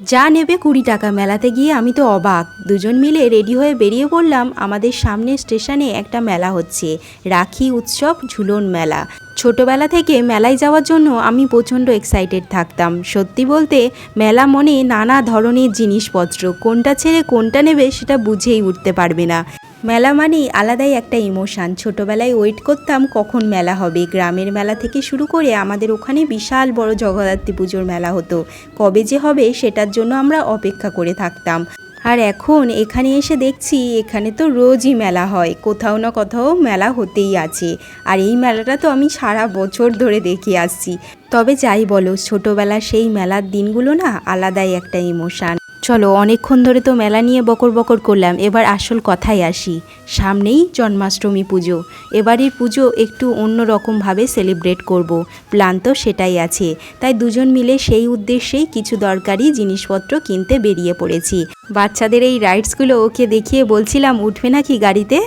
যা নেবে 20 টাকা। মেলাতে গিয়ে আমি তো অবাক। দুজন মিলে রেডি হয়ে বেরিয়ে পড়লাম। আমাদের সামনে স্টেশনে একটা মেলা হচ্ছে, রাখি উৎসব ঝুলন মেলা। ছোটবেলা থেকে মেলায় যাওয়ার জন্য আমি প্রচণ্ড এক্সাইটেড থাকতাম। সত্যি বলতে মেলা মনে নানা ধরনের জিনিসপত্র, কোনটা ছেড়ে কোনটা নেবে সেটা বুঝেই উঠতে পারবে না। মেলা মানেই আলাদাই একটা ইমোশান। ছোটোবেলায় ওয়েট করতাম কখন মেলা হবে। গ্রামের মেলা থেকে শুরু করে আমাদের ওখানে বিশাল বড় জগদ্ধাত্রী পুজোর মেলা হতো, কবে যে হবে সেটার জন্য আমরা অপেক্ষা করে থাকতাম। আর এখন এখানে এসে দেখছি এখানে তো রোজই মেলা হয়, কোথাও না কোথাও মেলা হতেই আছে। আর এই মেলাটা তো আমি সারা বছর ধরে দেখে আসছি। তবে যাই বলো, ছোটোবেলার সেই মেলার দিনগুলো না আলাদাই একটা ইমোশান। চলো, অনেকক্ষণ ধরে তো মেলা নিয়ে বকর বকর করলাম, এবার আসল কথায় আসি। সামনেই জন্মাষ্টমী পুজো। এবারের পুজো একটু অন্য রকমভাবে সেলিব্রেট করব, প্ল্যান তো সেটাই আছে। তাই দুজন মিলে সেই উদ্দেশ্যেই কিছু দরকারি জিনিসপত্র কিনতে বেরিয়ে পড়েছি। বাচ্চাদের এই রাইডসগুলো ওকে দেখিয়ে বলছিলাম উঠবে নাকি গাড়িতে।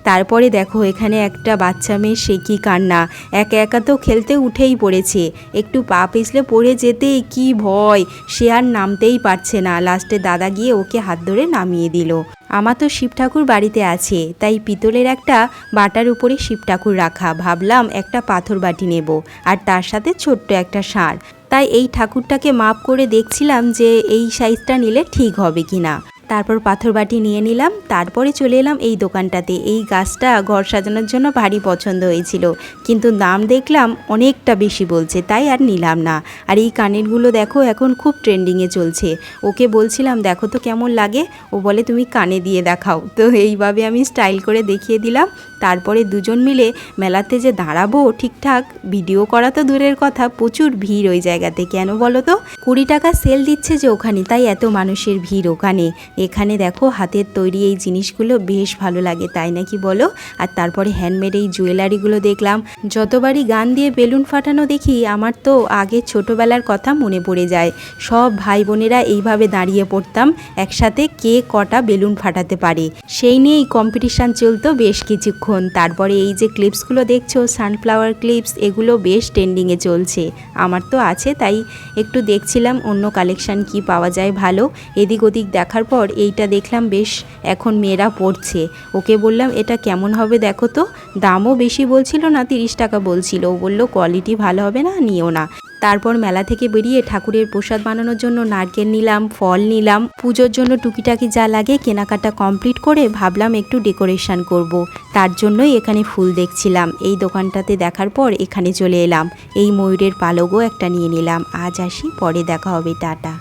তারপরে দেখো এখানে একটা বাচ্চা মেয়ে, সে কি কান্না, একা একা তো খেলতে উঠেই পড়েছে। একটু পা পিছলে পড়ে যেতেই কি ভয়, সে আর নামতেই পারছে না। লাস্টে দাদা গিয়ে ওকে হাত ধরে নামিয়ে দিল। আমার তো শিব ঠাকুর বাড়িতে আছে, তাই পিতলের একটা বাটার উপরে শিব ঠাকুর রাখা। ভাবলাম একটা পাথর বাটি নেব, আর তার সাথে ছোট্ট একটা ষাঁড়। তাই এই ঠাকুরটাকে মাপ করে দেখছিলাম যে এই সাইজটা নিলে ঠিক হবে কিনা। তারপর পাথর বাটি নিয়ে নিলাম। তারপরে চলে এলাম এই দোকানটাতে। এই গাছটা ঘর সাজানোর জন্য ভারী পছন্দ হয়েছিল, কিন্তু দাম দেখলাম অনেকটা বেশি বলছে, তাই আর নিলাম না। আর এই কানেরগুলো দেখো এখন খুব ট্রেন্ডিংয়ে চলছে। ওকে বলছিলাম দেখো তো কেমন লাগে, ও বলে তুমি কানে দিয়ে দেখাও। তো এইভাবে আমি স্টাইল করে দেখিয়ে দিলাম। তারপরে দুজন মিলে মেলাতে যে দাঁড়াবো ঠিকঠাক, ভিডিও করা তো দূরের কথা, প্রচুর ভিড় ওই জায়গাতে। কেন বলো তো, 20 টাকা সেল দিচ্ছে যে ওখানে, তাই এত মানুষের ভিড় ওখানে। এখানে দেখো হাতের তৈরি এই জিনিসগুলো বেশ ভালো লাগে, তাই নাকি বলো। আর তারপরে হ্যান্ডমেড এই জুয়েলারিগুলো দেখলাম। যতবারই গান দিয়ে বেলুন ফাটানো দেখি আমার তো আগে ছোটোবেলার কথা মনে পড়ে যায়। সব ভাই বোনেরা এইভাবে দাঁড়িয়ে পড়তাম একসাথে, কে কটা বেলুন ফাটাতে পারে সেই নিয়েই কম্পিটিশান চলতো বেশ কিছুক্ষণ। তারপরে এই যে ক্লিপসগুলো দেখছো, সানফ্লাওয়ার ক্লিপস, এগুলো বেশ ট্রেন্ডিংয়ে চলছে। আমার তো আছে, তাই একটু দেখছিলাম অন্য কালেকশান কি পাওয়া যায় ভালো। এদিক ওদিক দেখার পর এইটা দেখলাম বেশ এখন মেয়েরা পড়ছে। ওকে বললাম এটা কেমন হবে দেখো তো। দামও বেশি বলছিল না, 30 টাকা বলছিল। ও বললো কোয়ালিটি ভালো হবে না, নিও না। তারপর মেলা থেকে বেরিয়ে ঠাকুরের প্রসাদ বানানোর জন্য নারকেল নিলাম, ফল নিলাম। পুজোর জন্য টুকিটাকি যা লাগে কেনাকাটা কমপ্লিট করে ভাবলাম একটু ডেকোরেশন করব। তার জন্যই এখানে ফুল দেখছিলাম। এই দোকানটাতে দেখার পর এখানে চলে এলাম। এই ময়ূরের পালকও একটা নিয়ে নিলাম। আজ আসি, পরে দেখা হবে, টাটা।